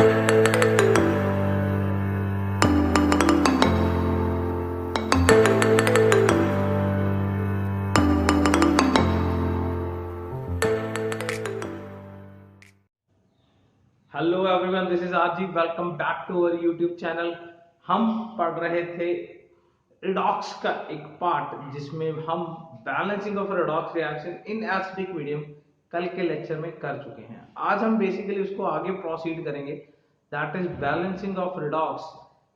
Hello everyone, this is RG. Welcome back to our YouTube channel. हम पढ़ रहे थे रिडॉक्स का एक पार्ट जिसमें हम balancing of redox reaction in acidic medium कल के लेक्चर में कर चुके हैं। आज हम बेसिकली उसको आगे प्रोसीड करेंगे, that is balancing of redox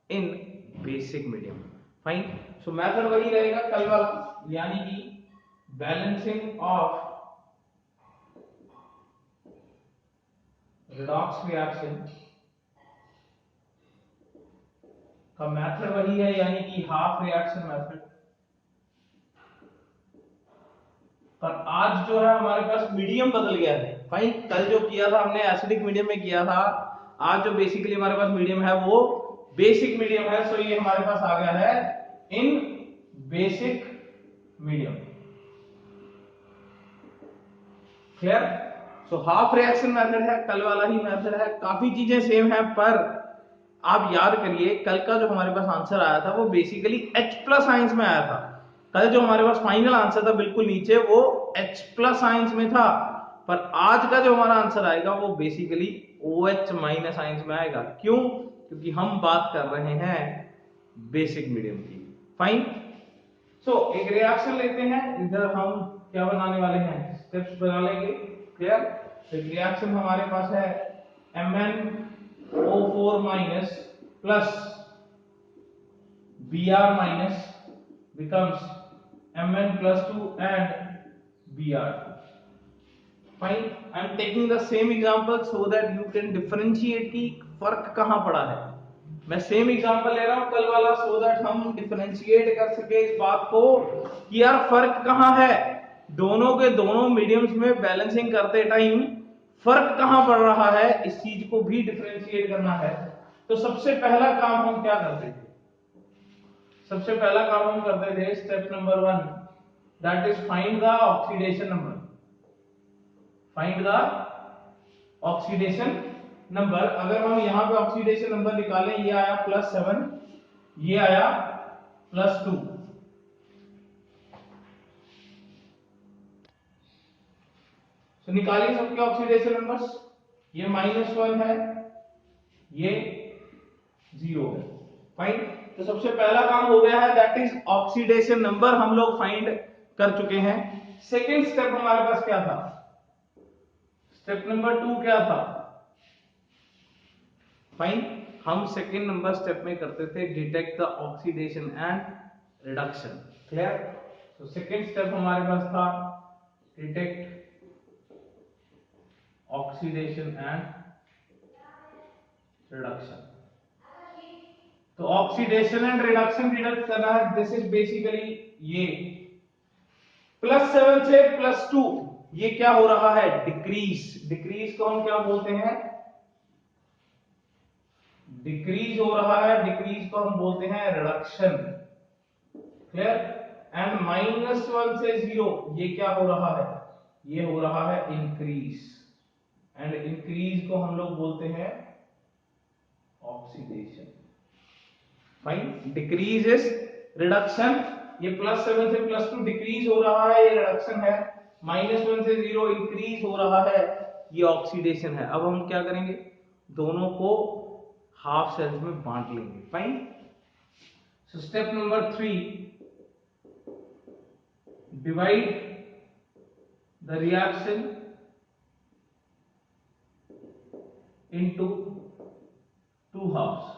in basic medium. Fine. So method वही रहेगा कल वाला, यानी कि बैलेंसिंग ऑफ रिडॉक्स रिएक्शन का मेथड वही है, यानी कि हाफ रिएक्शन मेथड। पर आज जो है हमारे पास मीडियम बदल गया है। फाइन। कल जो किया था हमने एसिडिक मीडियम में किया था, आज जो बेसिकली हमारे पास मीडियम है वो बेसिक मीडियम है। सो ये हमारे पास आ गया है in basic medium. Clear? So half reaction method है, कल वाला ही मेथड है, काफी चीजें सेम है। पर आप याद करिए, कल का जो हमारे पास आंसर आया था वो बेसिकली H प्लस आइंस में आया था। कल जो हमारे पास फाइनल आंसर था बिल्कुल नीचे, वो H प्लस आइंस में था। पर आज का जो हमारा आंसर आएगा वो बेसिकली OH माइनस आइंस में आएगा। क्यों? क्योंकि हम बात कर रहे हैं बेसिक मीडियम की। फाइन। सो एक रिएक्शन लेते हैं, इधर हम क्या बनाने वाले हैं, स्टेप्स बना लेंगे। क्लियर? तो रिएक्शन हमारे पास है MnO4 minus plus Br minus becomes Mn plus 2 and Br2. Fine. I am taking the same example so that you can differentiate कि फर्क कहां पड़ा है। मैं सेम एग्जांपल ले रहा हूं कल वाला, so that हम डिफरेंशिएट कर सके इस बात को कि यार फर्क कहां है। दोनों के दोनों मीडियम्स में बैलेंसिंग करते टाइम फर्क कहां पड़ रहा है, इस चीज को भी डिफरेंशिएट करना है। तो सबसे पहला काम हम क्या करते थे? सबसे पहला काम हम करते थे step number 1, that is find the oxidation number. Find the oxidation number. अगर हम यहां पे ऑक्सीडेशन नंबर निकालें, ये आया +7, ये आया +2। तो निकालिए सबके ऑक्सीडेशन नंबर्स। ये -1 है, ये 0 है। फाइन। तो सबसे पहला काम हो गया है, दैट इज ऑक्सीडेशन नंबर हम लोग फाइंड कर चुके हैं। सेकेंड स्टेप हमारे पास क्या था? स्टेप नंबर 2 क्या था? फाइन। हम सेकेंड नंबर स्टेप में करते थे detect the oxidation and reduction. Clear? तो सेकेंड स्टेप हमारे पास था डिटेक्ट ऑक्सीडेशन एंड रिडक्शन। तो ऑक्सीडेशन एंड रिडक्शन डिडक्ट करना है। दिस इज बेसिकली ये +7 से +2, ये क्या हो रहा है? डिक्रीज। डिक्रीज को हम क्या बोलते हैं? डिक्रीज हो रहा है, डिक्रीज को हम बोलते हैं रिडक्शन। क्लियर? एंड -1 से 0, ये क्या हो रहा है? ये हो रहा है इंक्रीज। एंड इंक्रीज को हम लोग बोलते हैं oxidation. Fine. Decrease is reduction. ये +7 से +2 डिक्रीज हो रहा है, ये रिडक्शन है। -1 से 0 इंक्रीज हो रहा है, ये ऑक्सीडेशन है। अब हम क्या करेंगे? दोनों को हाफ सेल्स में बांट लेंगे। Fine. So step number 3, divide the reaction into 2 halves.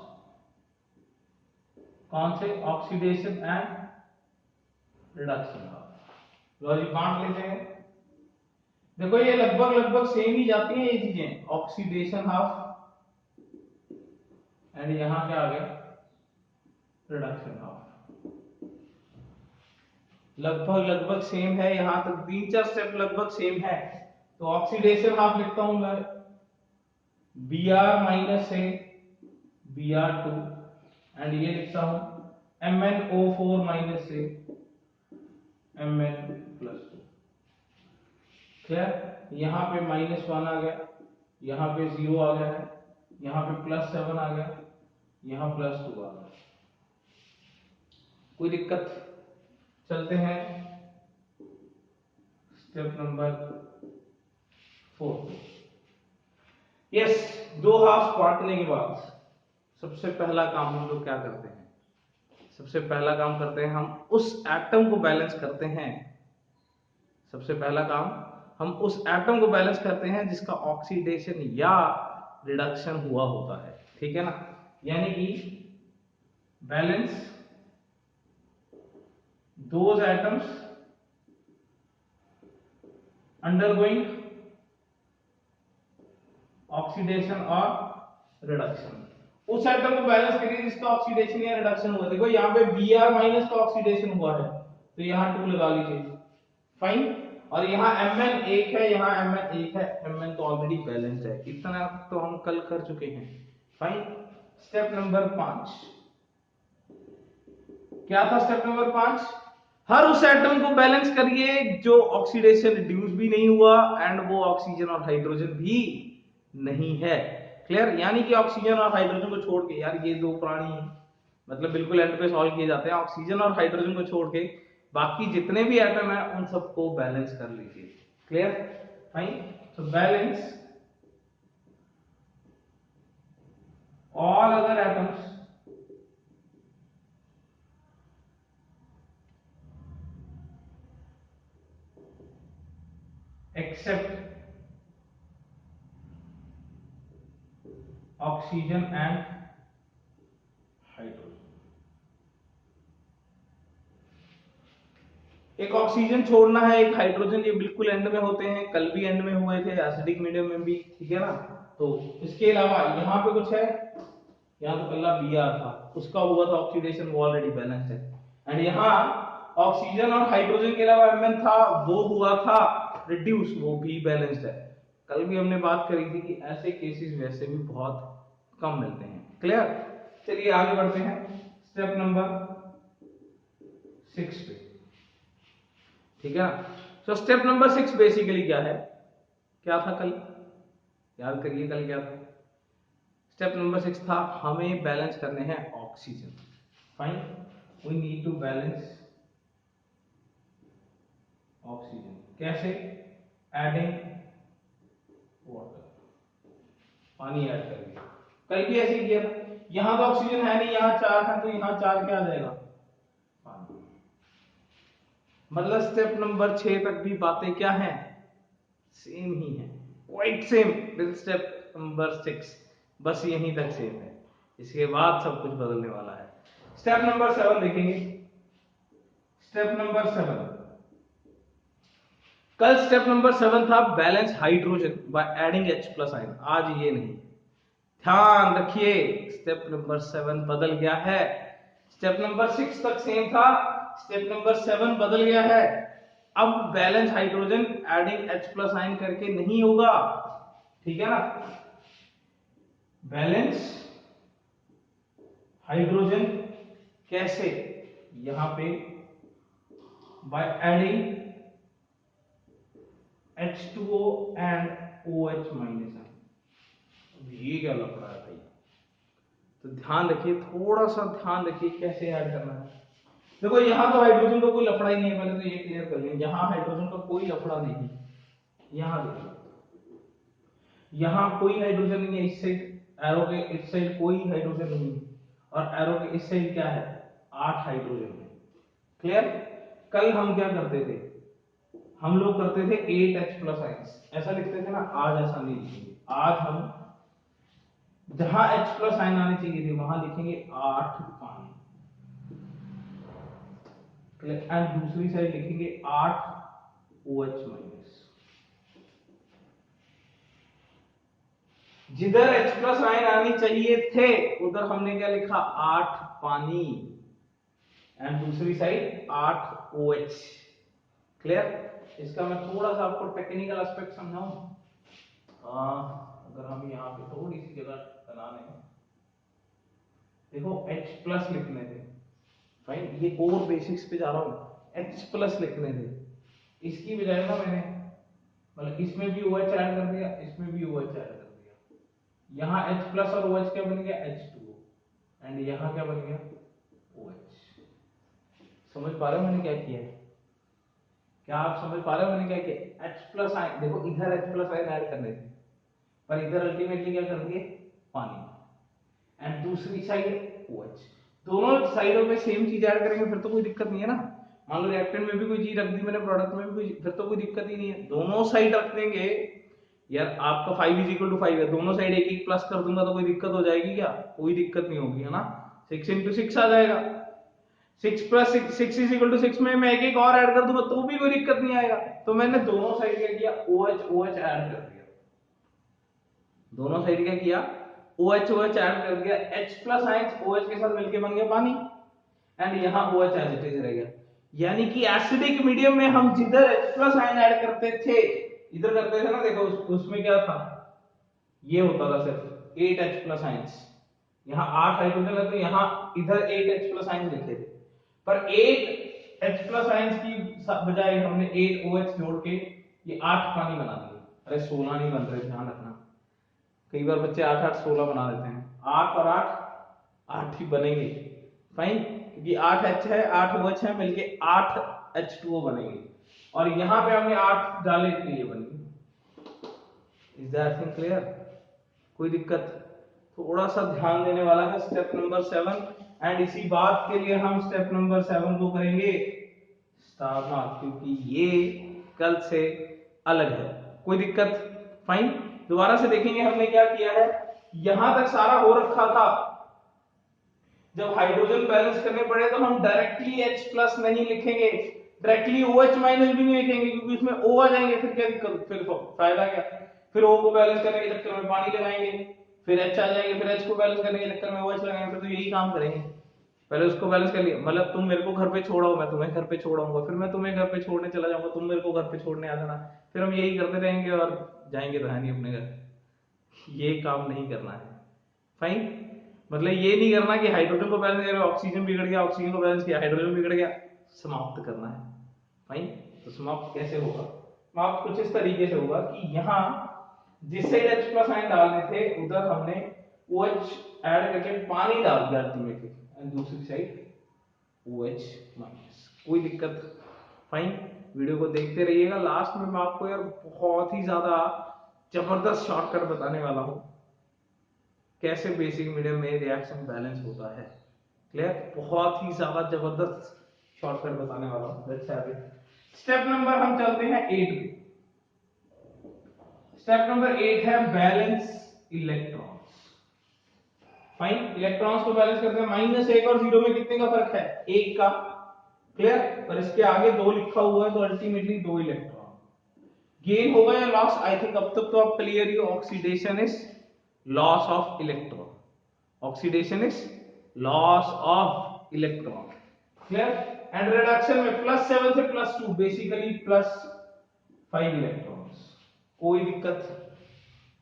कौन से? Oxidation and reduction half. लो जी, बांट लेते हैं। देखो ये लगभग लगभग सेम ही जाती हैं ये चीजें। ऑक्सीडेशन हाफ एंड यहां क्या आ गया? Reduction half. लगभग लगभग सेम है, यहां तक 3-4 स्टेप लगभग सेम है। तो ऑक्सीडेशन हाफ लिखता हूं मैं Br माइनस से Br2, एंड ये लिखता हूं MnO4 माइनस से Mn प्लस 2। क्लियर? यहां पे -1 आ गया, यहां पे 0 आ गया है। यहाँ पे +7 आ गया, यहाँ +2 आ गया, कोई दिक्कत? चलते हैं स्टेप नंबर 4। यस, दो हाफ बांटने के बाद सबसे पहला काम हम लोग क्या करते हैं? सबसे पहला काम करते हैं हम उस एटम को बैलेंस करते हैं। सबसे पहला काम हम उस एटम को बैलेंस करते हैं जिसका ऑक्सीडेशन या रिडक्शन हुआ होता है, ठीक है ना? यानी कि balance those atoms undergoing oxidation और रिडक्शन। उस एटम को बैलेंस करिए जिसका ऑक्सीडेशन या रिडक्शन हुआ। देखो यहाँ पे Br माइनस का ऑक्सीडेशन हुआ है तो यहाँ 2 लगा लीजिए, फाइन। और यहाँ Mn 1 है, यहाँ Mn 1 है, Mn तो ऑलरेडी बैलेंस्ड है, इतना तो हम कल कर चुके हैं, फाइन। स्टेप नंबर 5 क्या था? स्टेप नंबर 5, हर उस एटम को बैलेंस करिए जो ऑक्सीडेशन रिड्यूस भी नहीं हुआ एंड वो ऑक्सीजन और हाइड्रोजन भी नहीं है। क्लियर? यानी कि ऑक्सीजन और हाइड्रोजन को छोड़ के, यार ये दो प्राणी मतलब बिल्कुल एंड पे सॉल्व किए जाते हैं, ऑक्सीजन और हाइड्रोजन को छोड़ के बाकी जितने भी एटम है उन सबको बैलेंस कर लीजिए। Clear? Fine. So balance all other atoms except oxygen and hydrogen। एक ऑक्सीजन छोड़ना है, एक हाइड्रोजन, ये बिल्कुल एंड में होते हैं, कल भी एंड में हुए थे, एसिडिक मीडियम में भी, ठीक है ना? तो इसके अलावा यहाँ पे कुछ है, यहाँ तो पहला Br था, उसका हुआ था ऑक्सीडेशन, वो ऑलरेडी बैलेंस्ड है। एंड यहाँ ऑक्सीजन और हाइड्रोजन के अलावा Mn था, वो हुआ था रिड्यूस, वो भी बैलेंस्ड है। कल भी हमने बात करी थी कि ऐसे केसेस वैसे भी बहुत कम मिलते हैं। क्लियर? चलिए आगे बढ़ते हैं स्टेप नंबर 6 पे, ठीक है ना? सो स्टेप नंबर 6 बेसिकली क्या है? क्या था कल? याद करिए कल क्या था? स्टेप नंबर 6 था हमें बैलेंस करने हैं oxygen. Fine, we need to balance oxygen. कैसे? एडिंग वाटर, पानी ऐड करके। कल भी ऐसे ही किया था। यहां तो ऑक्सीजन है नहीं, यहाँ 4 है, तो यहाँ 4 क्या आ जाएगा? पानी। मतलब स्टेप नंबर 6 तक भी बातें क्या हैं? सेम ही है, quite same with step number 6, बस यहीं तक सेम है, इसके बाद सब कुछ बदलने वाला है। स्टेप नंबर 7 देखेंगे। स्टेप नंबर 7, कल स्टेप नंबर 7 था balance hydrogen by adding H+ ion, आज ये नहीं। ध्यान रखिए स्टेप नंबर 7 बदल गया है। स्टेप नंबर 6 तक सेम था, स्टेप नंबर 7 बदल गया है। अब balance hydrogen adding H+ ion करके नहीं होगा, ठीक है ना? बैलेंस हाइड्रोजन कैसे? यहां पे by adding H2O and OH-। ये क्या लफड़ा है भाई? तो ध्यान रखिए, थोड़ा सा ध्यान रखिए कैसे ऐड करना है। देखो यहाँ तो हाइड्रोजन का कोई लफड़ा ही नहीं है, पहले तो ये क्लियर कर लें। यहाँ हाइड्रोजन का कोई लफड़ा नहीं, यहाँ देखिए, यहाँ कोई हाइड्रोजन नहीं है, इस साइड एरो के इस साइड कोई हाइड्रोजन नहीं है, और एरो के इस साइड क्या है? 8 हाइड्रोजन है। क्लियर? कल हम क्या करते थे? हम लोग करते थे 8 H+ आयंस, ऐसा लिखते थे ना। आज ऐसा नहीं लिखेंगे, आज हम जहां H+ आयन आने चाहिए थे वहां लिखेंगे 8 पानी, एंड दूसरी साइड लिखेंगे 8 OH-। जिधर H+ आयन आने चाहिए थे उधर हमने क्या लिखा? 8 पानी, एंड दूसरी साइड 8 OH। क्लियर? इसका मैं थोड़ा सा आपको टेक्निकल एस्पेक्ट समझाऊं। अगर हम यहाँ पे थोड़ी सी जगह बनाने हैं, देखो H+ लिखने थे, फाइन, ये और बेसिक्स पे जा रहा हूँ। H+ लिखने थे, इसकी बजाय ना मैंने मतलब इसमें भी OH ऐड कर दिया, इसमें भी OH ऐड कर दिया, यहाँ H प्लस और OH क्या बन गया, H2O, एंड यहाँ क्या बन गया, OH। समझ पा रहे हो मैंने क्या किया है? क्या आप समझ पा रहे हो मैंने क्या किया? H प्लस आयन, देखो इधर H प्लस आयन ऐड करने थे, पर इधर अल्टीमेटली क्या कर दिए, पानी, एंड दूसरी साइड OH। दोनों साइडों में सेम चीज ऐड करेंगे फिर तो कोई दिक्कत नहीं है ना। मान लो रिएक्टेंट में भी कोई चीज रख दी मैंने, प्रोडक्ट में भी कोई, फिर तो कोई दिक्कत ही नहीं है। दोनों साइड रख देंगे यार, आपका 5 इज इक्वल टू 5 है, दोनों साइड एक एक प्लस कर दूंगा तो कोई दिक्कत हो जाएगी क्या? कोई दिक्कत नहीं होगी, है ना। 6 इंटू 6 आ जाएगा, 6 प्लस 6 इज इक्वल टू 6 में मैं एक एक और ऐड कर दूंगा तो भी कोई दिक्कत नहीं आएगा। तो मैंने दोनों साइड क्या किया, OH OH ऐड कर दिया, दोनों साइड क्या किया, OH OH ऐड कर दिया, H प्लस आयंस OH के साथ मिलके बन गया पानी, एंड यहाँ OH एज इट इज रह गया। यानी कि एसिडिक मीडियम में हम जिधर H प्लस आयन ऐड करते थे, इधर करते थे ना, देखो उसमें क्या था, ये होता था सिर्फ 8 H प्लस आयंस, यहाँ 8 हाइड्रोजन है तो यहाँ इधर 8 H प्लस आयंस लिखे थे, पर 8 H प्लस आयंस की बजाय हमने 8 OH जोड़ के ये 8 पानी बना दिए। अरे 16 नहीं बन रहे, ध्यान रखना, कई बार बच्चे 8 8 16 बना देते हैं, 8 और 8 8 ही बनेंगे, फाइन, क्योंकि 8 H है, 8 OH है, मिलके 8 H2O बनेंगे, और यहाँ पे हमने 8 डाले तो ये बन गई। Is that thing clear? कोई दिक्कत? थोड़ा सा ध्यान देने वाला है स्टेप नंबर 7, एंड इसी बात के लिए हम स्टेप नंबर 7 को करेंगे स्टार मार्क, क्योंकि ये कल से अलग है। कोई दिक्कत? फाइन, दोबारा से देखेंगे हमने क्या किया है। यहां तक सारा हो रखा था, जब हाइड्रोजन बैलेंस करने पड़े तो हम डायरेक्टली H प्लस नहीं लिखेंगे, डायरेक्टली OH माइनस भी नहीं लिखेंगे, क्योंकि उसमें O आ जाएंगे, फिर क्या दिक्कत, फिर तो फायदा क्या, फिर O को बैलेंस करने के चक्कर में पानी लगाएंगे, फिर H आ जाएंगे, फिर H को बैलेंस करने के चक्कर में OH लगाएंगे, फिर तो यही काम करेंगे। पहले उसको बैलेंस कर लिया, मतलब तुम मेरे को घर पे छोड़ाओ, मैं तुम्हें घर पे छोड़ाऊंगा, फिर मैं तुम्हें घर पे छोड़ने चला जाऊंगा, तुम मेरे को घर पे छोड़ने आ जाना, फिर हम यही करते रहेंगे और जाएंगे तो है नहीं अपने घर। ये काम नहीं करना है, फाइन। मतलब ये नहीं करना कि हाइड्रोजन को बैलेंस करें, ऑक्सीजन बिगड़ गया, ऑक्सीजन को बैलेंस किया, हाइड्रोजन बिगड़ गया, समाप्त करना है, फाइन। तो समाप्त कैसे होगा? समाप्त कुछ इस तरीके से होगा कि यहाँ जिस साइड H प्लस आयन डालने थे उधर हमने OH ऐड करके पानी डाल दिया अल्टीमेटली, एंड दूसरी साइड OH माइनस। कोई दिक्कत? फाइन, वीडियो को देखते रहिएगा, लास्ट में मैं आपको यार बहुत ही ज्यादा जबरदस्त शॉर्टकट बताने वाला हूं, कैसे बेसिक मीडियम में रिएक्शन बैलेंस होता है। क्लियर? बहुत ही ज्यादा जबरदस्त शॉर्टकट बताने वाला हूं। Let's have it. Step number हम चलते हैं 8 पे। स्टेप नंबर 8 है बैलेंस इलेक्ट्रॉन्स। फाइन, इलेक्ट्रॉन्स को बैलेंस करते हैं, -1 और 0 में कितने का फर्क है? 1 का। क्लियर? पर इसके आगे 2 लिखा हुआ है तो अल्टीमेटली 2 इलेक्ट्रॉन गेन होगा या लॉस? आई थिंक अब तक तो आप क्लियर ही हो, oxidation is loss of electron, oxidation is loss of electron. Clear? And reduction में +7 से +2, बेसिकली +5 इलेक्ट्रॉन्स। कोई दिक्कत?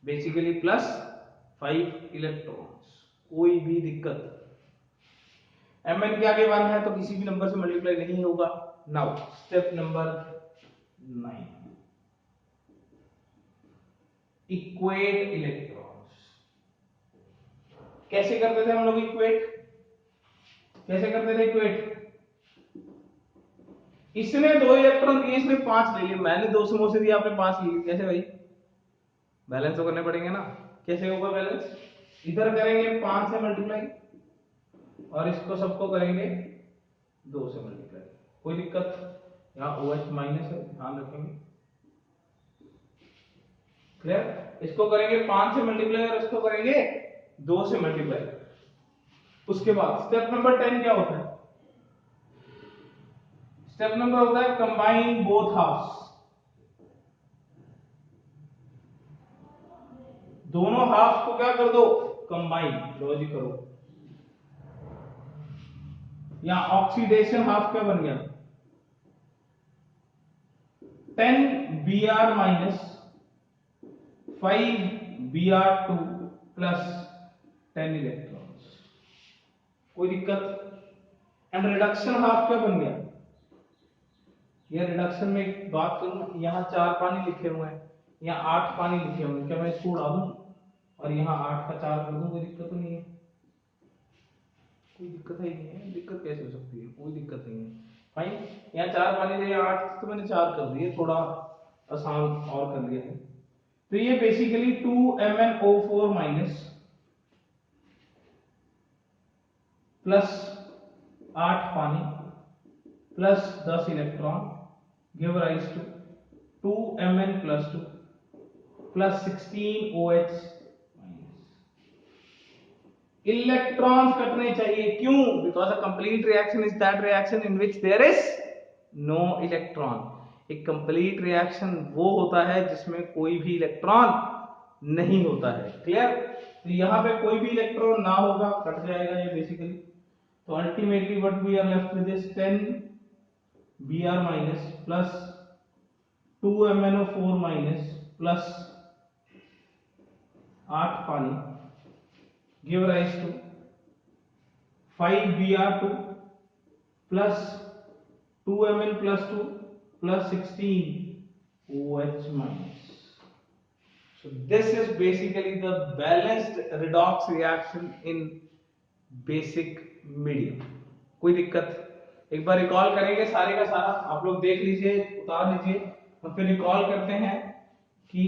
बेसिकली +5 इलेक्ट्रॉन्स, कोई भी दिक्कत? Mn के आगे 1 है तो किसी भी नंबर से मल्टीप्लाई नहीं होगा। Now step number 9, equate electrons. कैसे करते थे हम लोग इक्वेट? कैसे करते थे इक्वेट? इसने 2 इलेक्ट्रॉन दिए, इसने 5 ले लिए, मैंने 2 समोसे से दिया, आपने 5 ले लिए, कैसे भाई? बैलेंस तो करने पड़ेंगे ना। कैसे होगा बैलेंस? इधर करेंगे 5 से मल्टीप्लाई और इसको सबको करेंगे 2 से मल्टीप्लाई। कोई दिक्कत? यहाँ OH माइनस है, ध्यान रखेंगे। क्लियर? इसको करेंगे 5 से मल्टीप्लाई और इसको करेंगे 2 से मल्टीप्लाई। उसके बाद स्टेप नंबर 10 क्या होता है? स्टेप नंबर होता है कंबाइन बोथ हाफ्स। दोनों हाफ को क्या कर दो? कंबाइन, लॉजिक करो। यहां ऑक्सीडेशन हाफ क्या बन गया? 10Br minus 5Br2 plus 10 electrons. कोई दिक्कत? एंड रिडक्शन हाफ क्या बन गया? ये रिडक्शन में एक बात करूं, यहां 4 पानी लिखे हुए हैं, यहां 8 पानी लिखे हुए हैं, क्या मैं इसको उड़ा दूं? और यहाँ 8 का 4 कर दूं, कोई दिक्कत तो नहीं है, कोई दिक्कत है ही नहीं है, दिक्कत कैसे हो सकती है, कोई दिक्कत नहीं है। फाइन, यहाँ 4 पानी थे, 8 तो मैंने 4 कर दिए, थोड़ा आसान और कर लिया है। तो ये बेसिकली 2MnO4 माइनस प्लस 8 पानी plus 10 electron give rise to 2Mn plus 2 plus 16OH minus. Electrons कटने चाहिए, क्यों? Because a complete reaction is that reaction in which there is no electron. एक कंप्लीट रिएक्शन वो होता है जिसमें कोई भी इलेक्ट्रॉन नहीं होता है। क्लियर? तो यहां पे कोई भी इलेक्ट्रॉन ना होगा, कट जाएगा ये बेसिकली। तो ultimately what we are left with is 10Br minus plus 2MnO4 minus plus 8 पानी give rise to 5Br2 plus 2Mn plus 2 plus 16OH minus. So this is basically the balanced redox reaction in basic medium. कोई दिक्कत? एक बार recall करेंगे सारे का सारा, आप लोग देख लीजिए, उतार लीजिए, और फिर रिकॉल करते हैं कि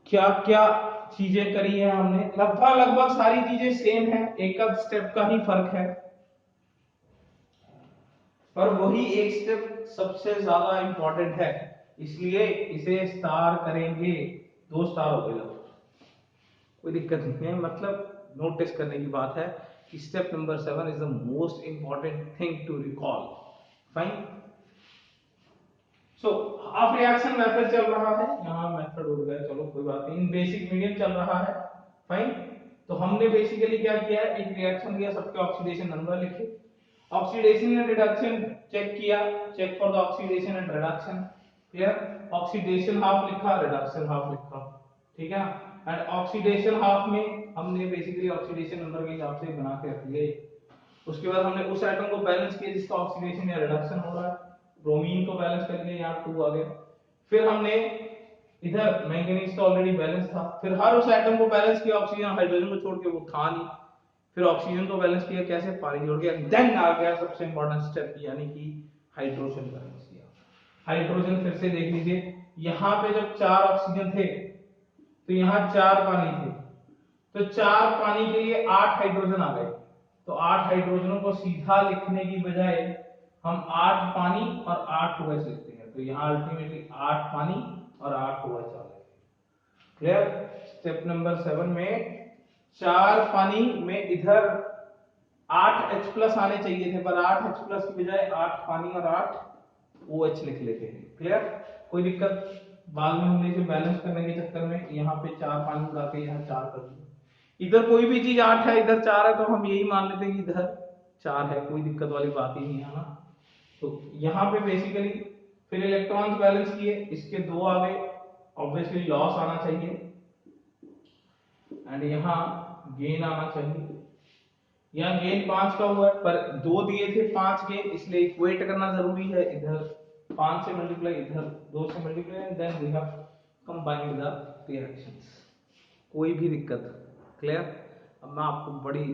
क्या क्या चीजें करी है हमने। लगभग सारी चीजें सेम है, एक आध स्टेप का ही फर्क है, पर वही एक स्टेप सबसे ज्यादा इंपॉर्टेंट है, इसलिए इसे स्टार करेंगे। 2 स्टार हो गए, कोई दिक्कत नहीं है। मतलब नोटिस करने की बात है कि step number 7 is the most important thing to recall. Fine. So half reaction method चल रहा है, यहाँ मेथड उड़ गया, चलो कोई बात नहीं। इन बेसिक मीडियम चल रहा है। फाइन। तो हमने बेसिकली क्या किया है, एक रिएक्शन दिया, सबके ऑक्सीडेशन नंबर लिखे, ऑक्सीडेशन एंड रिडक्शन चेक किया, check for the oxidation and reduction. Clear? Oxidation half लिखा, रिडक्शन हाफ लिखा, ठीक है। एंड ऑक्सीडेशन हाफ में हमने बेसिकली ऑक्सीडेशन नंबर के हिसाब से बना के रख लिए। उसके बाद हमने उस एटम को बैलेंस किया जिसका ऑक्सीडेशन या रिडक्शन हो रहा है, ब्रोमीन को बैलेंस कर लिया, यहाँ 2 आ गया। फिर हमने इधर मैंगनीज का ऑलरेडी बैलेंस था, फिर हर उस एटम को बैलेंस किया, ऑक्सीजन हाइड्रोजन को छोड़ के, वो था नहीं, फिर ऑक्सीजन को बैलेंस किया, कैसे? पानी जोड़ के। देन आ गया सबसे इंपॉर्टेंट स्टेप, यानी कि हाइड्रोजन बैलेंस किया। हाइड्रोजन फिर से देख लीजिए, यहाँ पे जब 4 ऑक्सीजन थे तो यहाँ 4 पानी थे, तो 4 पानी के लिए 8 हाइड्रोजन आ गए। तो 8 हाइड्रोजनों को सीधा लिखने की बजाय हम 8 पानी और 8 OH लिखते हैं, तो यहाँ अल्टीमेटली 8 पानी और 8 OH आ गए। क्लियर? स्टेप नंबर 7 में 4 पानी में इधर 8H प्लस आने चाहिए थे, पर 8H प्लस की बजाय 8 पानी और 8 OH लिख लेते हैं। क्लियर? कोई दिक्कत? बाद में हमने इसे बैलेंस करने के चक्कर में यहाँ पे 4 पानी उड़ा के यहाँ 4 कर दिया। इधर कोई भी चीज 8 है, इधर 4 है, तो हम यही मान लेते हैं कि इधर 4 है, कोई दिक्कत वाली बात ही नहीं है ना। तो यहाँ पे बेसिकली फिर इलेक्ट्रॉन्स बैलेंस किए, इसके 2 आ गए, ऑब्वियसली लॉस आना चाहिए, एंड यहाँ गेन आना चाहिए। यहाँ गेन 5 का हुआ है, पर 2 दिए थे 5 गेन, इसलिए इक्वेट करना जरूरी है। इधर 5 से मल्टीप्लाई, इधर 2 से multiply, and then we have combined the reactions. कोई भी दिक्कत? क्लियर? अब मैं आपको बड़ी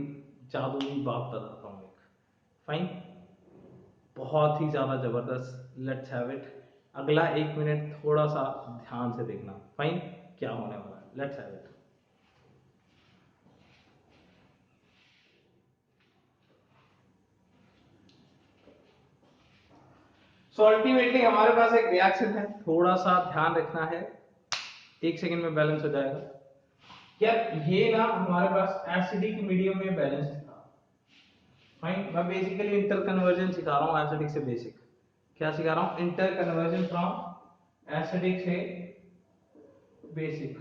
जादुई बात बताता हूँ एक। फाइन, बहुत ही ज्यादा जबरदस्त। Let's have it. अगला 1 मिनट थोड़ा सा ध्यान से देखना। फाइन, क्या होने वाला है, let's have it. So ultimately हमारे पास एक रिएक्शन है, थोड़ा सा ध्यान रखना है, 1 सेकंड में बैलेंस हो जाएगा। क्या ये ना हमारे पास एसिडिक मीडियम में बैलेंस था। फाइन, मैं बेसिकली इंटर कन्वर्जन सिखा रहा हूँ, एसिडिक से बेसिक। क्या सिखा रहा हूँ? इंटर कन्वर्जन फ्रॉम एसिडिक से बेसिक,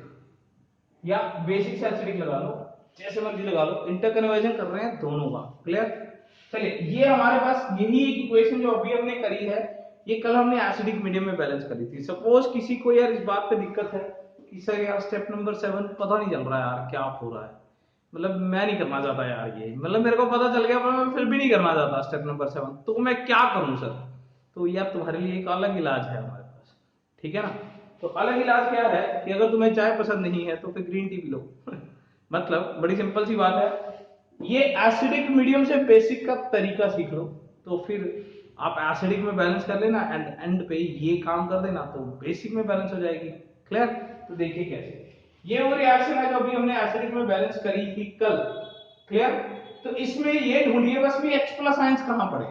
या बेसिक से एसिडिक लगा लो, जैसे मर्जी लगा लो, इंटर कन्वर्जन कर रहे हैं दोनों का। क्लियर? चलिए, ये हमारे पास यही एक इक्वेशन जो अभी हमने करी है, ये कल हमने एसिडिक मीडियम में बैलेंस करी थी। सपोज किसी को यार इस बात पे दिक्कत है कि सर यार स्टेप नंबर 7 पता नहीं चल रहा यार क्या हो रहा है, मतलब मैं नहीं करना चाहता यार ये, मतलब मेरे को पता चल गया पर मैं फिर भी नहीं करना चाहता स्टेप नंबर 7, तो मैं क्या करूं सर? तो यार तुम्हारे लिए एक अलग इलाज है हमारे पास, ठीक है ना। तो अलग इलाज क्या है कि अगर तुम्हें चाय पसंद नहीं है तो फिर ग्रीन टी पी लो मतलब बड़ी सिंपल सी बात है। ये एसिडिक मीडियम से बेसिक का तरीका सीख लो तो फिर आप एसिडिक में बैलेंस कर लेना एंड एंड पे ये काम कर देना तो बेसिक में बैलेंस हो जाएगी। क्लियर? तो देखिए कैसे ये वो रिएक्शन है जो अभी हमने एसिडिक में बैलेंस करी थी कल। क्लियर? तो इसमें ये ढूंढिए बस भी H प्लस आयंस कहां पड़े,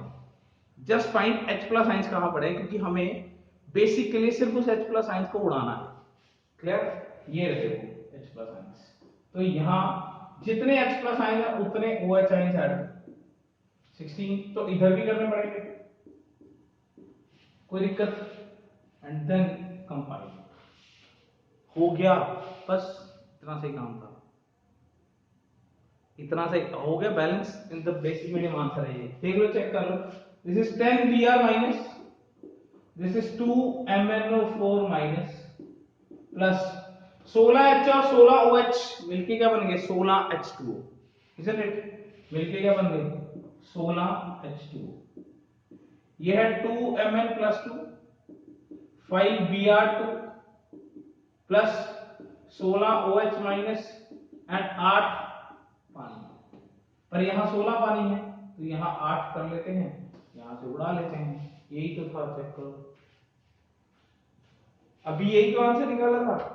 just find H plus ions कहां पड़े क्योंकि हमें बेसिक के लिए सिर्फ उस H प्लस आयंस को उड़ाना है। क्लियर? ये रहे वो H प्लस आयंस, तो यहां जितने H प्लस आयन है उतने OH आयंस ऐड 16, तो इधर भी करने पड़ेंगे, कोई दिक्कत? एंड देन कंपाइल हो गया, बस इतना से काम था, इतना से हो गया balance in the basic medium answer है ये। देख लो, चेक कर लो, this is 10 Br minus this is 2 MnO4 minus plus 16H और 16OH मिलके क्या बन गए 16H2O, इजंट इट? मिलके क्या बन गए 16H2O। ये है 2Mn plus 2 5Br2 plus 16OH minus and 8 पानी, पर यहां 16 पानी है तो यहां 8 कर लेते हैं, यहां से उड़ा लेते हैं, यही तो था। चेक करो, अभी यही तो आंसर निकाला था।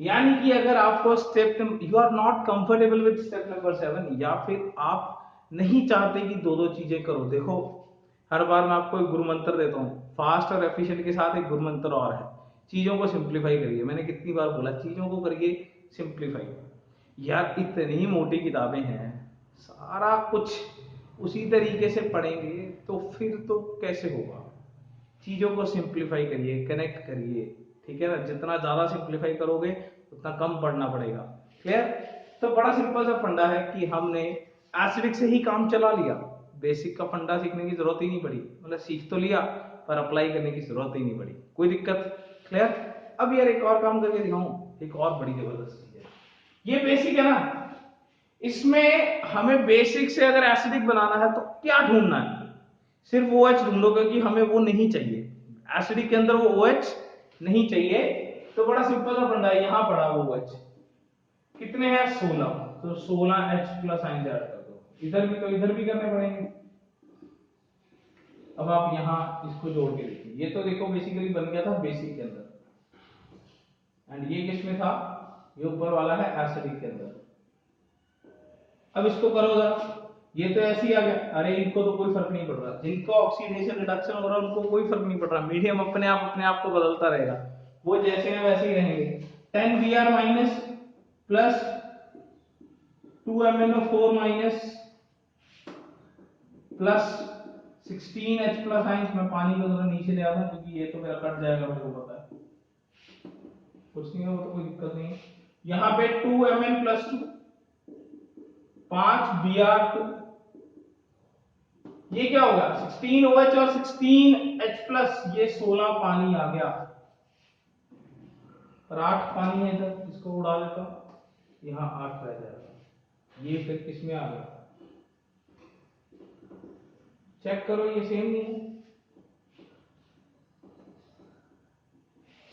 यानी कि अगर आपको step you are not comfortable with step number 7 या फिर आप नहीं चाहते कि दो दो चीजें करो, देखो हर बार मैं आपको एक गुरु मंत्र देता हूँ, फास्ट और एफिशिएंट के साथ एक गुरु मंत्र और है, चीजों को सिंप्लीफाई करिए। मैंने कितनी बार बोला चीजों को करिए सिंप्लीफाई। यार इतनी मोटी किताबें हैं, सारा कुछ उसी तरीके से पढ़ेंगे तो फिर तो कैसे होगा। चीजों को सिंप्लीफाई करिए, कनेक्ट करिए, ठीक है ना? जितना ज्यादा सिंप्लीफाई करोगे उतना कम पढ़ना पड़ेगा। क्लियर? तो बड़ा सिंपल सा फंडा है कि हमने एसिडिक से ही काम चला लिया, बेसिक का फंडा सीखने की जरूरत ही नहीं पड़ी, मतलब सीख तो लिया पर अप्लाई करने की जरूरत ही नहीं पड़ी, कोई दिक्कत? क्लियर? अब यार एक और काम करके दिखाऊं, एक और बड़ी जबरदस्त चीज है, ये बेसिक है ना, इसमें हमें बेसिक से अगर एसिडिक बनाना है तो क्या ढूंढना है, सिर्फ OH ढूंढो क्योंकि हमें वो नहीं चाहिए, एसिडिक के अंदर वो OH नहीं चाहिए। तो बड़ा सिंपल सा फंडा है, यहां पड़ा वो OH कितने हैं 16, तो 16H प्लस आयन ऐड कर दो, इधर भी तो इधर भी करने पड़ेंगे। अब आप यहां इसको जोड़ के देखिए, ये तो देखो बेसिकली बन गया था बेसिक के अंदर, एंड ये किसमें था, ये ऊपर वाला है एसिडिक के अंदर। अब इसको करो जरा, ये तो ऐसे ही आ गया, अरे इनको तो कोई फर्क नहीं पड़ रहा, जिनको ऑक्सीडेशन रिडक्शन हो रहा है उनको कोई फर्क नहीं पड़ रहा, मीडियम अपने आप को बदलता रहेगा, वो जैसे हैं वैसे ही रहेंगे। 10 Br minus plus 2 MnO4 minus plus 16H plus ions, मैं पानी को थोड़ा नीचे ले आता हूं क्योंकि ये तो मेरा कट जाएगा, मेरे को पता है, कुछ नहीं हो तो कोई दिक्कत नहीं है। यहां पे 2Mn प्लस 2 5 Br2, ये क्या होगा 16OH और 16H प्लस, ये 16 पानी आ गया, और 8 पानी है इधर, इसको उड़ा देता हूं, यहां 8 रह जाएगा, ये फिर किसमें आ गया, चेक करो ये सेम नहीं है,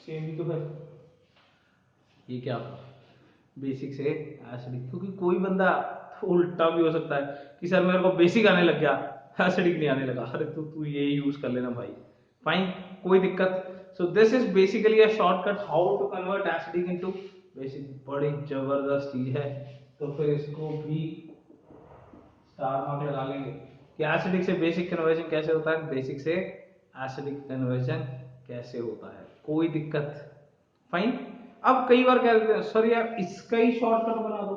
सेम ही तो है, ये क्या बेसिक से एसिडिक, क्योंकि कोई बंदा तो उल्टा भी हो सकता है कि सर मेरे को बेसिक आने लग गया एसिडिक नहीं आने लगा, अरे तू ये यूज कर लेना भाई, फाइन, कोई दिक्कत। So this is basically a shortcut how to convert acidic into basic, बड़ी जबरदस्त चीज है। तो फिर इसको भी स्टार मार्क लगा लेंगे कि एसिडिक से बेसिक कन्वर्जन कैसे होता है, बेसिक से एसिडिक कन्वर्जन कैसे होता है, कोई दिक्कत, फाइन। अब कई बार कह देते हैं सर यार इसका ही शॉर्टकट बना दो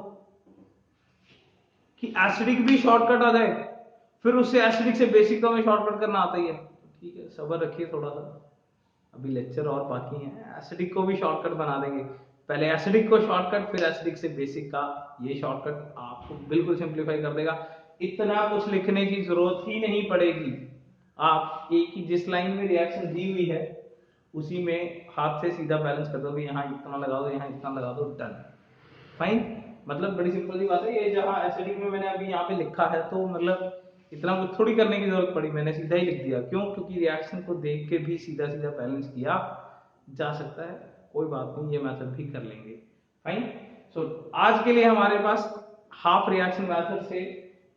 कि एसिडिक भी शॉर्टकट आ जाए, फिर उससे एसिडिक से बेसिक तो हमें शॉर्टकट करना आता ही है, ठीक है सब्र रखिए थोड़ा सा, अभी लेक्चर और बाकी है, एसिडिक को भी शॉर्टकट बना देंगे, पहले एसिडिक को शॉर्टकट फिर एसिडिक से बेसिक का ये शॉर्टकट आपको बिल्कुल सिंप्लीफाई कर देगा, इतना कुछ लिखने की जरूरत ही नहीं पड़ेगी, आप एक ही जिस लाइन में रिएक्शन दी हुई है उसी में हाथ से सीधा बैलेंस कर दोगे, यहाँ इतना लगा दो यहाँ इतना लगा दो, डन, फाइन। मतलब बड़ी सिंपल सी बात है, ये जहाँ एसिडिक में मैंने अभी यहाँ पे लिखा है तो मतलब इतना कुछ थोड़ी करने की जरूरत पड़ी, मैंने सीधा ही लिख दिया, क्यों, क्योंकि रिएक्शन को देख के भी सीधा सीधा बैलेंस किया जा सकता है, कोई बात नहीं, ये मेथड भी कर लेंगे। फाइन। सो आज के लिए हमारे पास हाफ रिएक्शन मेथड से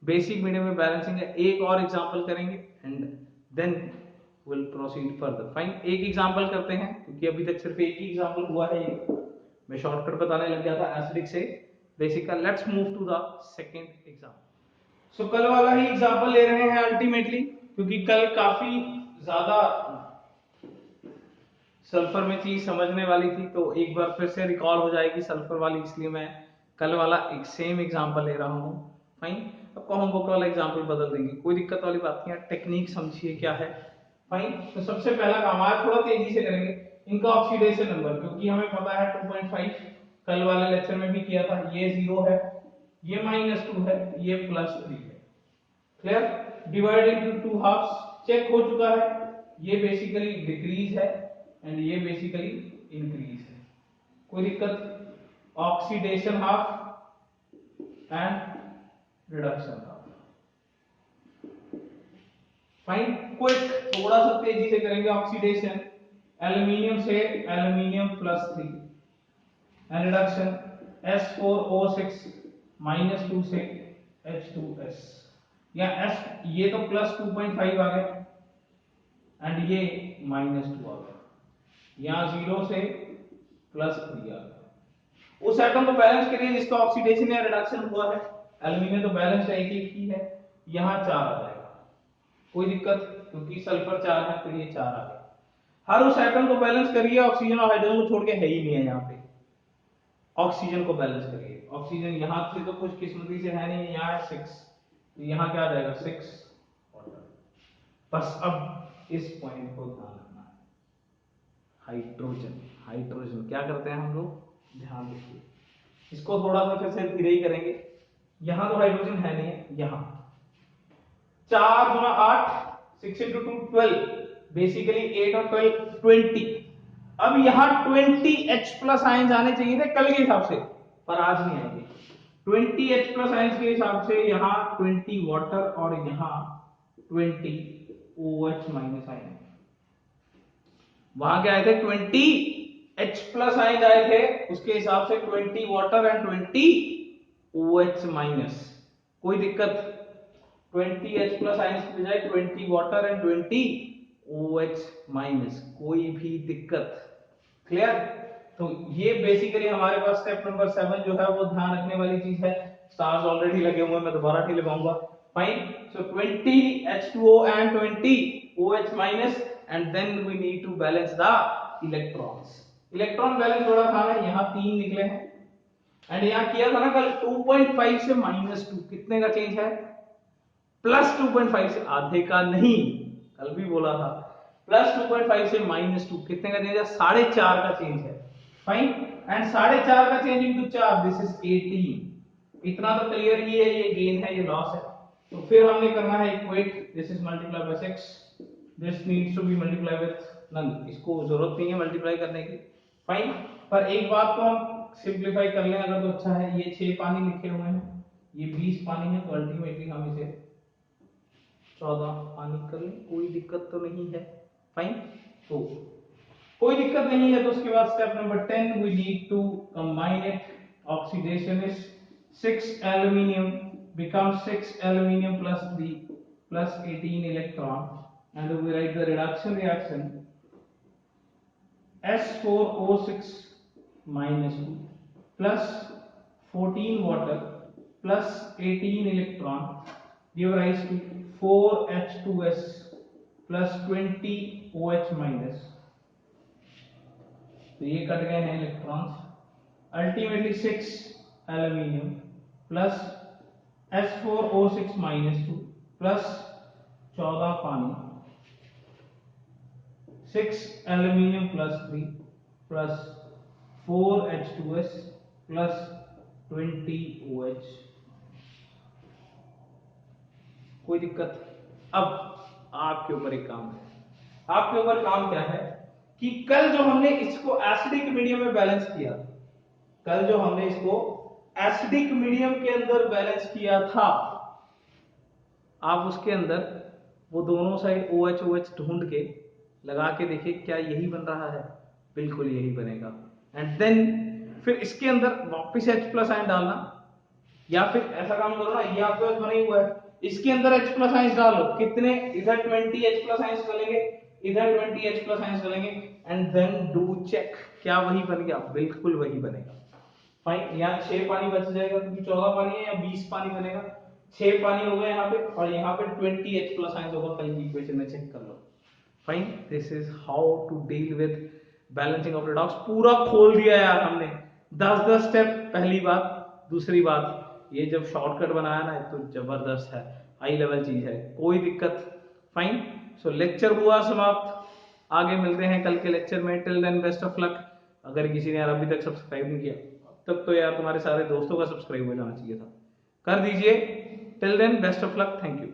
बेसिक मीडियम में बैलेंसिंग है, एक और एग्जांपल करेंगे and then will proceed further. Fine, एक एग्जांपल करते हैं क्योंकि अभी तक सिर्फ एक ही एग्जांपल हुआ है, मैं शॉर्टकट बताने लग गया था एसिडिक से बेसिक का। Let's move to the second example. So कल वाला ही एग्जांपल ले रहे हैं अल्टीमेटली, क्योंकि कल काफी ज्यादा सल्फर में चीज समझने वाली थी, तो एक बार फिर से रिकॉल हो जाएगी सल्फर वाली, इसलिए मैं कल वाला एक सेम एग्जांपल ले रहा हूँ। फाइन, अब हम बुक वाला एग्जांपल बदल देंगे, कोई दिक्कत वाली बात नहीं है, टेक्निक समझिए क्या है। फाइन, तो सबसे पहला काम आज थोड़ा तेजी से करेंगे, इनका ऑक्सीडेशन नंबर, क्योंकि हमें पता है 2.5 कल वाले लेक्चर में भी किया था, ये 0 है, ये -2 है, ये +3 है। Clear? Divide into 2 halfs, check हो चुका है, ये बेसिकली डिक्रीज है एंड ये बेसिकली इंक्रीज है, कोई दिक्कत? Oxidation half and reduction half. Fine, quick, थोड़ा सा तेजी से करेंगे। ऑक्सीडेशन एल्यूमिनियम से एल्यूमिनियम +3 एंड रिडक्शन S4O6 -2 से H2S, या S ये तो +2.5 आ गया एंड ये -2 आ गया, यहाँ 0 से +3 आ गया। उस एटम को बैलेंस करिए जिसका ऑक्सीडेशन या रिडक्शन हुआ है, एल्यूमिनियम तो बैलेंस है, एक ही है, यहाँ 4 आ जाएगा, कोई दिक्कत? क्योंकि सल्फर 4 है तो ये 4 आ गया। हर उस एटम को बैलेंस करिए, ऑक्सीजन और हाइड्रोजन को छोड़ के, है ही नहीं है यहाँ पे, ऑक्सीजन को बैलेंस करिए। ऑक्सीजन यहाँ से तो कुछ किस्मती से है नहीं, यहाँ है 6, तो यहाँ क्या आ जाएगा 6 वाटर। बस अब इस पॉइंट को ध्यान रखना है, हाइड्रोजन, हाइड्रोजन क्या करते हैं हम लोग, ध्यान रखिए, इसको थोड़ा सा फिर से धीरे ही करेंगे। यहां तो हाइड्रोजन है नहीं है, यहां 4 गुना 8, 6 into 2 12, बेसिकली 8 और 12 20। अब यहां 20 H+ आयंस आने चाहिए थे कल के हिसाब से, पर आज नहीं आएंगे। 20 H+ आयंस के हिसाब से यहां 20 वाटर और यहां 20 OH- आयन। वहां क्या आए थे 20 H+ आयन आए थे, उसके हिसाब से 20 वाटर एंड 20 OH-, कोई दिक्कत? 20 H+ आयंस की बजाय 20 वाटर एंड 20 OH-, कोई भी दिक्कत? क्लियर? तो ये बेसिकली हमारे पास स्टेप नंबर 7 जो है वो ध्यान रखने वाली चीज है। स्टार्स ऑलरेडी लगे हुए हैं, मैं दोबारा नहीं लगाऊंगा। Fine, so 20 H2O and 20 OH- and then we need to balance the electrons। Electron balance जोड़ा था ना, यहाँ 3 निकले हैं एंड यहाँ किया था ना कल 2.5 से -2, कितने का चेंज है? +2.5 से, आधे का नहीं, कल भी बोला था, +2.5 से -2, कितने का चेंज है? 4.5 का चेंज है। फाइन, एंड 4.5 का चेंज इनटू 4, दिस इज 18। इतना तो क्लियर ही है, ये गेन है, ये लॉस है। तो फिर हमने करना है equate, this is multiply by 6, this needs to be multiply with none, इसको जरूरत नहीं है मल्टीप्लाई करने की। फाइन, पर एक बात को हम सिंपलीफाई कर लें अगर तो अच्छा है, ये 6 पानी लिखे हुए हैं, ये 20 पानी है, तो अल्टीमेटली हम इसे 14 पानी कर लें, कोई दिक्कत तो नहीं है। फाइन, तो कोई दिक्कत नहीं है, तो उसके बाद step number 10 we need to combine it. Oxidation is 6 aluminium becomes 6 aluminum plus 3 plus 18 electron, and we write the reduction reaction S4O6 -2 plus 14 water plus 18 electron give rise to 4H2S plus 20 OH-। तो ये cut गए हैं electrons, ultimately 6 aluminium plus S4O6 -2 plus 14 पानी, 6 aluminium plus 3 plus 4H2S plus 20 OH, कोई दिक्कत? अब आपके ऊपर एक काम है, आपके ऊपर काम क्या है कि कल जो हमने इसको एसिडिक मीडियम में बैलेंस किया, कल जो हमने इसको एसिडिक मीडियम के अंदर बैलेंस किया था, आप उसके अंदर वो दोनों साइड OH OH ढूंढ के लगा के देखिए क्या यही बन रहा है? बिल्कुल यही बनेगा। एंड देन फिर इसके अंदर वापस H प्लस आयन डालना, या फिर ऐसा काम करो ना, ये आपके पास बना ही हुआ है, इसके अंदर H प्लस आयंस डालो, कितने, इधर 20 H प्लस आयंस डालेंगे, इधर 20 H प्लस आयंस डालेंगे, एंड देन डू चेक, क्या वही बन गया? बिल्कुल वही बनेगा। फाइन, यहाँ 6 पानी बच जाएगा क्योंकि 14 पानी है, या 20 पानी बनेगा, 6 पानी हो गए यहाँ पे, और यहाँ पे 20 H प्लस आयंस होगा, कल की इक्वेशन में चेक कर लो। Fine, this is how to deal with balancing of redox. पूरा खोल दिया यार हमने, 10 स्टेप। पहली बात, दूसरी बात, ये जब शॉर्टकट बनाया ना तो जबरदस्त है, हाई लेवल चीज है, कोई दिक्कत। फाइन, सो लेक्चर हुआ समाप्त, आगे मिलते हैं कल के लेक्चर में। Till then best of luck. अगर किसी ने यार अभी तक सब्सक्राइब नहीं किया, तब तो यार तुम्हारे सारे दोस्तों का सब्सक्राइब हो जाना चाहिए था, कर दीजिए। Till then best of luck, thank you.